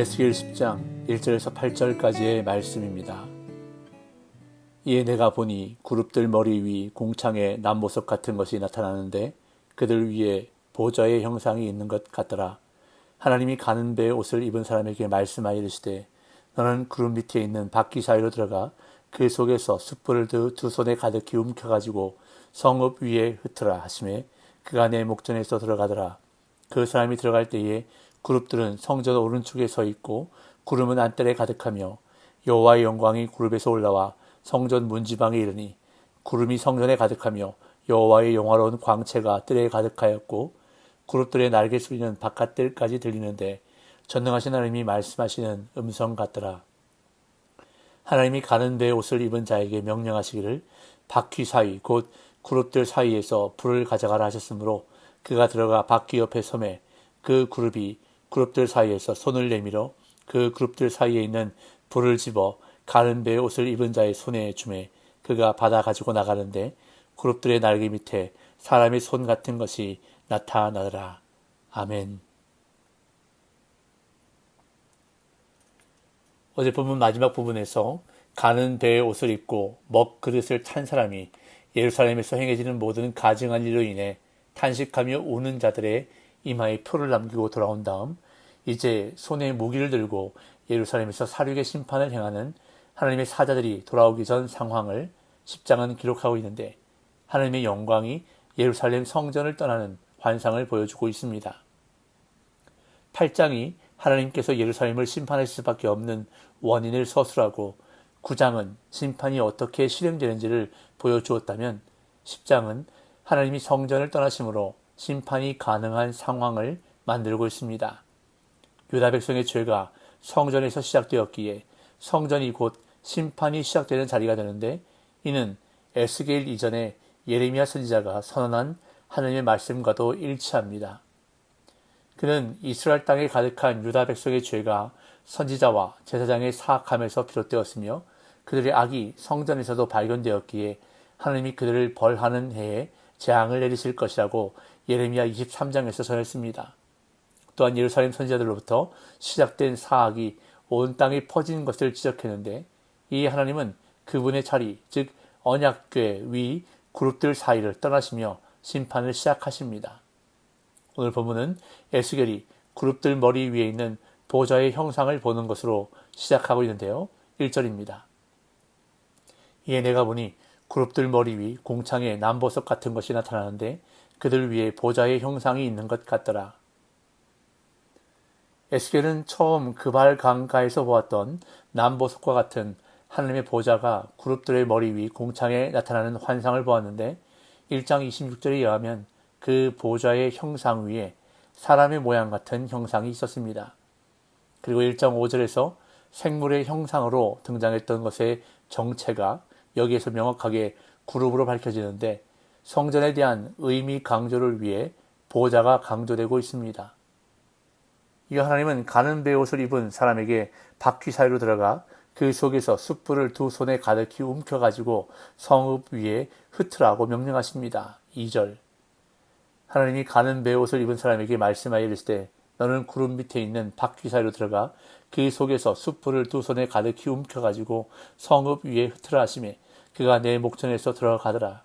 에스겔 10장 1절에서 8절까지의 말씀입니다. 이에 내가 보니 그룹들 머리 위 공창에 남보석 같은 것이 나타나는데 그들 위에 보좌의 형상이 있는 것 같더라. 하나님이 가는 배의 옷을 입은 사람에게 말씀하여 이르시되 너는 구름 밑에 있는 바퀴 사이로 들어가 그 속에서 숯불을 두 손에 가득히 움켜가지고 성읍 위에 흩으라 하시매 그가 내 목전에서 들어가더라. 그 사람이 들어갈 때에 그룹들은 성전 오른쪽에 서 있고 구름은 안뜰에 가득하며 여호와의 영광이 그룹에서 올라와 성전 문지방에 이르니 구름이 성전에 가득하며 여호와의 영화로운 광채가 뜰에 가득하였고 그룹들의 날개 소리는 바깥뜰까지 들리는데 전능하신 하나님이 말씀하시는 음성 같더라. 하나님이 가는 배의 옷을 입은 자에게 명령하시기를 바퀴 사이 곧 그룹들 사이에서 불을 가져가라 하셨으므로 그가 들어가 바퀴 옆에 섬에 그 그룹이 그룹들 사이에서 손을 내밀어 그 그룹들 사이에 있는 불을 집어 가는 배의 옷을 입은 자의 손에 주매 그가 받아 가지고 나가는데 그룹들의 날개 밑에 사람의 손 같은 것이 나타나더라. 아멘. 어제 본문 마지막 부분에서 가는 배의 옷을 입고 먹 그릇을 탄 사람이 예루살렘에서 행해지는 모든 가증한 일로 인해 탄식하며 우는 자들의 이마에 표를 남기고 돌아온 다음 이제 손에 무기를 들고 예루살렘에서 사륙의 심판을 행하는 하나님의 사자들이 돌아오기 전 상황을 10장은 기록하고 있는데 하나님의 영광이 예루살렘 성전을 떠나는 환상을 보여주고 있습니다. 8장이 하나님께서 예루살렘을 심판하실 수밖에 없는 원인을 서술하고 9장은 심판이 어떻게 실행되는지를 보여주었다면 10장은 하나님이 성전을 떠나심으로 심판이 가능한 상황을 만들고 있습니다. 유다 백성의 죄가 성전에서 시작되었기에 성전이 곧 심판이 시작되는 자리가 되는데 이는 에스겔 이전에 예레미야 선지자가 선언한 하나님의 말씀과도 일치합니다. 그는 이스라엘 땅에 가득한 유다 백성의 죄가 선지자와 제사장의 사악함에서 비롯되었으며 그들의 악이 성전에서도 발견되었기에 하나님이 그들을 벌하는 해에 재앙을 내리실 것이라고 예레미야 23장에서 전했습니다. 또한 예루살렘 선지자들로부터 시작된 사악이 온 땅에 퍼진 것을 지적했는데 이 하나님은 그분의 자리, 즉 언약궤 위 그룹들 사이를 떠나시며 심판을 시작하십니다. 오늘 본문은 에스겔이 그룹들 머리 위에 있는 보좌의 형상을 보는 것으로 시작하고 있는데요. 1절입니다. 이에 내가 보니 그룹들 머리 위 공창에 남보석 같은 것이 나타나는데 그들 위에 보좌의 형상이 있는 것 같더라. 에스겔은 처음 그발 강가에서 보았던 남보석과 같은 하나님의 보좌가 그룹들의 머리 위 공창에 나타나는 환상을 보았는데 1장 26절에 의하면 그 보좌의 형상 위에 사람의 모양 같은 형상이 있었습니다. 그리고 1장 5절에서 생물의 형상으로 등장했던 것의 정체가 여기에서 명확하게 그룹으로 밝혀지는데 성전에 대한 의미 강조를 위해 보좌가 강조되고 있습니다. 이 하나님은 가는 배의 옷을 입은 사람에게 바퀴 사이로 들어가 그 속에서 숯불을 두 손에 가득히 움켜가지고 성읍 위에 흩으라고 명령하십니다. 2절 하나님이 가는 배의 옷을 입은 사람에게 말씀하여 이르시되 너는 구름 밑에 있는 바퀴 사이로 들어가 그 속에서 숯불을 두 손에 가득히 움켜가지고 성읍 위에 흩으라 하시매 그가 내 목전에서 들어가더라.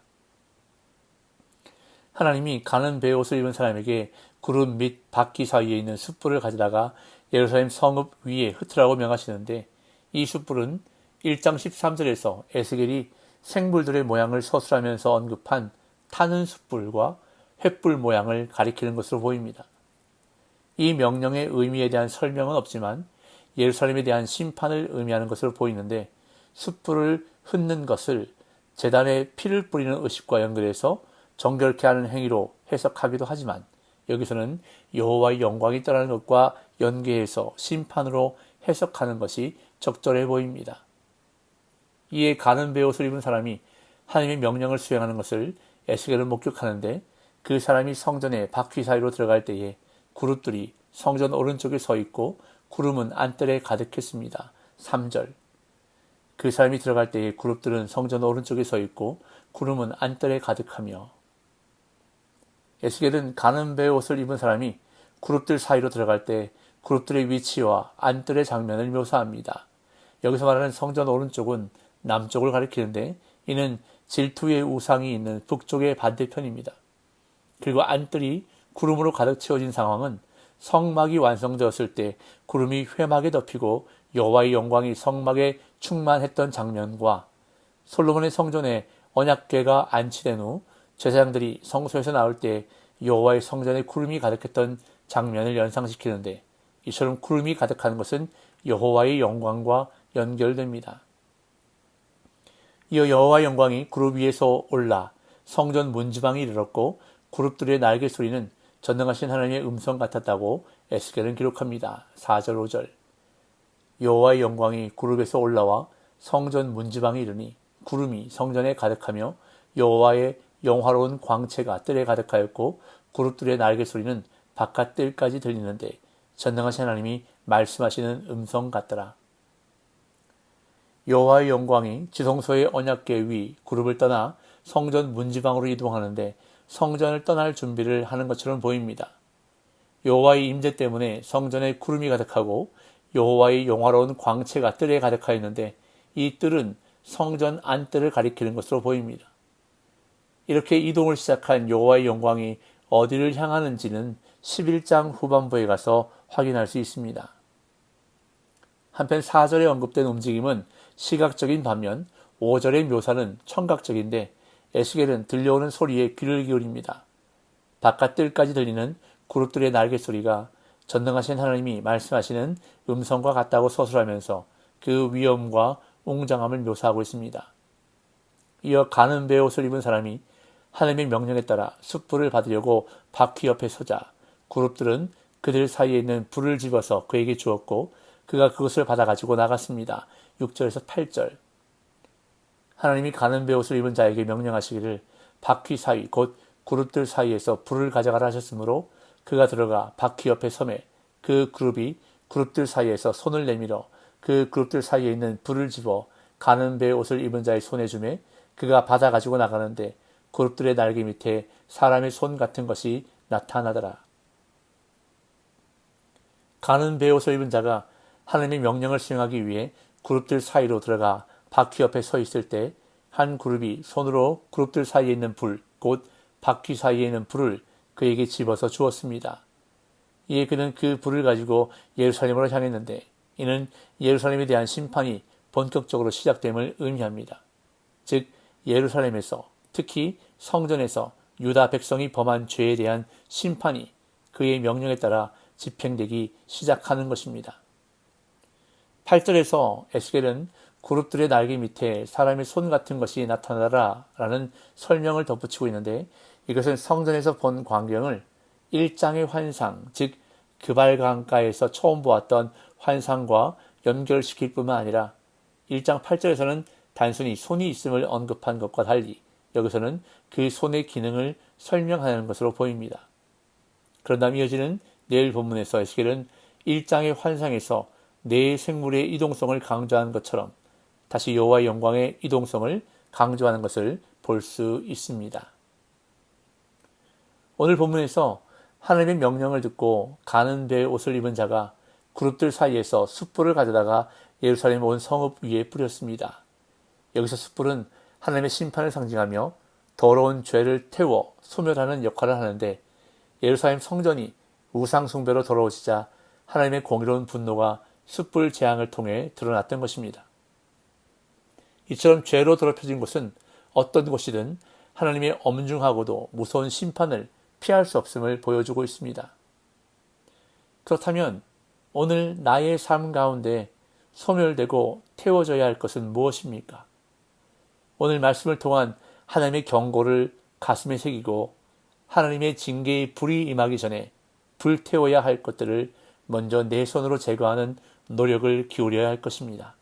하나님이 가는 배의 옷을 입은 사람에게 구름 및 바퀴 사이에 있는 숯불을 가져다가 예루살렘 성읍 위에 흩으라고 명하시는데 이 숯불은 1장 13절에서 에스겔이 생물들의 모양을 서술하면서 언급한 타는 숯불과 횃불 모양을 가리키는 것으로 보입니다. 이 명령의 의미에 대한 설명은 없지만 예루살렘에 대한 심판을 의미하는 것으로 보이는데 숯불을 흩는 것을 제단에 피를 뿌리는 의식과 연결해서 정결케 하는 행위로 해석하기도 하지만 여기서는 여호와의 영광이 떠나는 것과 연계해서 심판으로 해석하는 것이 적절해 보입니다. 이에 가는 배의 옷을 입은 사람이 하나님의 명령을 수행하는 것을 에스겔은 목격하는데 그 사람이 성전의 바퀴 사이로 들어갈 때에 그룹들이 성전 오른쪽에 서 있고 구름은 안뜰에 가득했습니다. 3절 그 사람이 들어갈 때에 그룹들은 성전 오른쪽에 서 있고 구름은 안뜰에 가득하며 에스겔은 가는 배의 옷을 입은 사람이 그룹들 사이로 들어갈 때 그룹들의 위치와 안뜰의 장면을 묘사합니다. 여기서 말하는 성전 오른쪽은 남쪽을 가리키는데 이는 질투의 우상이 있는 북쪽의 반대편입니다. 그리고 안뜰이 구름으로 가득 채워진 상황은 성막이 완성되었을 때 구름이 회막에 덮이고 여호와의 영광이 성막에 충만했던 장면과 솔로몬의 성전에 언약궤가 안치된 후 제사장들이 성소에서 나올 때 여호와의 성전에 구름이 가득했던 장면을 연상시키는데 이처럼 구름이 가득한 것은 여호와의 영광과 연결됩니다. 이어 여호와의 영광이 그룹 위에서 올라 성전 문지방에 이르렀고 그룹들의 날개 소리는 전능하신 하나님의 음성 같았다고 에스겔은 기록합니다. 4절 5절 여호와의 영광이 그룹에서 올라와 성전 문지방에 이르니 구름이 성전에 가득하며 여호와의 영화로운 광채가 뜰에 가득하였고 그룹들의 날개 소리는 바깥 뜰까지 들리는데 전능하신 하나님이 말씀하시는 음성 같더라. 여호와의 영광이 지성소의 언약궤 위 그룹을 떠나 성전 문지방으로 이동하는데 성전을 떠날 준비를 하는 것처럼 보입니다. 여호와의 임재 때문에 성전에 구름이 가득하고 여호와의 영화로운 광채가 뜰에 가득하였는데 이 뜰은 성전 안뜰을 가리키는 것으로 보입니다. 이렇게 이동을 시작한 여호와의 영광이 어디를 향하는지는 11장 후반부에 가서 확인할 수 있습니다. 한편 4절에 언급된 움직임은 시각적인 반면 5절의 묘사는 청각적인데 에스겔은 들려오는 소리에 귀를 기울입니다. 바깥 뜰까지 들리는 그룹들의 날개 소리가 전능하신 하나님이 말씀하시는 음성과 같다고 서술하면서 그 위엄과 웅장함을 묘사하고 있습니다. 이어 가는 배의 옷을 입은 사람이 하나님의 명령에 따라 숯불을 받으려고 바퀴 옆에 서자 그룹들은 그들 사이에 있는 불을 집어서 그에게 주었고 그가 그것을 받아가지고 나갔습니다. 6절에서 8절 하나님이 가는 배 옷을 입은 자에게 명령하시기를 바퀴 사이 곧 그룹들 사이에서 불을 가져가라 하셨으므로 그가 들어가 바퀴 옆에 섬에 그 그룹이 그룹들 사이에서 손을 내밀어 그 그룹들 사이에 있는 불을 집어 가는 배 옷을 입은 자의 손에 주매 그가 받아가지고 나가는데 그룹들의 날개 밑에 사람의 손 같은 것이 나타나더라. 가는 배 옷을 입은 자가 하나님의 명령을 수행하기 위해 그룹들 사이로 들어가 바퀴 옆에 서 있을 때 한 그룹이 손으로 그룹들 사이에 있는 불, 곧 바퀴 사이에 있는 불을 그에게 집어서 주었습니다. 이에 그는 그 불을 가지고 예루살렘으로 향했는데 이는 예루살렘에 대한 심판이 본격적으로 시작됨을 의미합니다. 즉 예루살렘에서 특히 성전에서 유다 백성이 범한 죄에 대한 심판이 그의 명령에 따라 집행되기 시작하는 것입니다. 8절에서 에스겔은 그룹들의 날개 밑에 사람의 손 같은 것이 나타나라 라는 설명을 덧붙이고 있는데 이것은 성전에서 본 광경을 일장의 환상, 즉 그발강가에서 처음 보았던 환상과 연결시킬 뿐만 아니라 1장 8절에서는 단순히 손이 있음을 언급한 것과 달리 여기서는 그 손의 기능을 설명하는 것으로 보입니다. 그런 다음 이어지는 내일 본문에서 에스겔은 1장의 환상에서 네 생물의 이동성을 강조한 것처럼 다시 여호와의 영광의 이동성을 강조하는 것을 볼 수 있습니다. 오늘 본문에서 하나님의 명령을 듣고 가는 배의 옷을 입은 자가 그룹들 사이에서 숯불을 가져다가 예루살렘 온 성읍 위에 뿌렸습니다. 여기서 숯불은 하나님의 심판을 상징하며 더러운 죄를 태워 소멸하는 역할을 하는데 예루살렘 성전이 우상 숭배로 더러워지자 하나님의 공의로운 분노가 숯불 재앙을 통해 드러났던 것입니다. 이처럼 죄로 더럽혀진 곳은 어떤 곳이든 하나님의 엄중하고도 무서운 심판을 피할 수 없음을 보여주고 있습니다. 그렇다면 오늘 나의 삶 가운데 소멸되고 태워져야 할 것은 무엇입니까? 오늘 말씀을 통한 하나님의 경고를 가슴에 새기고 하나님의 징계의 불이 임하기 전에 불태워야 할 것들을 먼저 내 손으로 제거하는 노력을 기울여야 할 것입니다.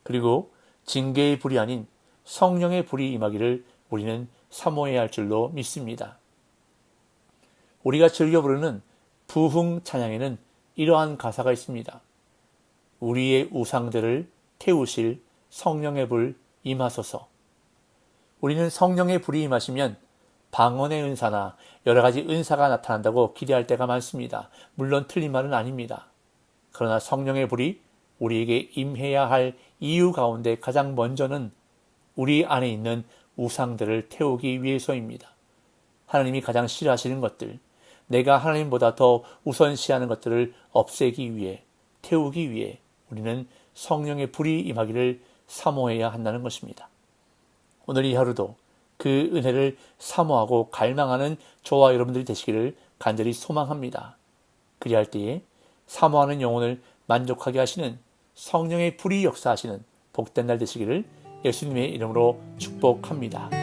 그리고 징계의 불이 아닌 성령의 불이 임하기를 우리는 사모해야 할 줄로 믿습니다. 우리가 즐겨 부르는 부흥 찬양에는 이러한 가사가 있습니다. 우리의 우상들을 태우실 성령의 불 임하소서. 우리는 성령의 불이 임하시면 방언의 은사나 여러 가지 은사가 나타난다고 기대할 때가 많습니다. 물론 틀린 말은 아닙니다. 그러나 성령의 불이 우리에게 임해야 할 이유 가운데 가장 먼저는 우리 안에 있는 우상들을 태우기 위해서입니다. 하나님이 가장 싫어하시는 것들, 내가 하나님보다 더 우선시하는 것들을 없애기 위해, 태우기 위해 우리는 성령의 불이 임하기를 사모해야 한다는 것입니다. 오늘 이 하루도 그 은혜를 사모하고 갈망하는 저와 여러분들이 되시기를 간절히 소망합니다. 그리할 때에 사모하는 영혼을 만족하게 하시는 성령의 불이 역사하시는 복된 날 되시기를 예수님의 이름으로 축복합니다.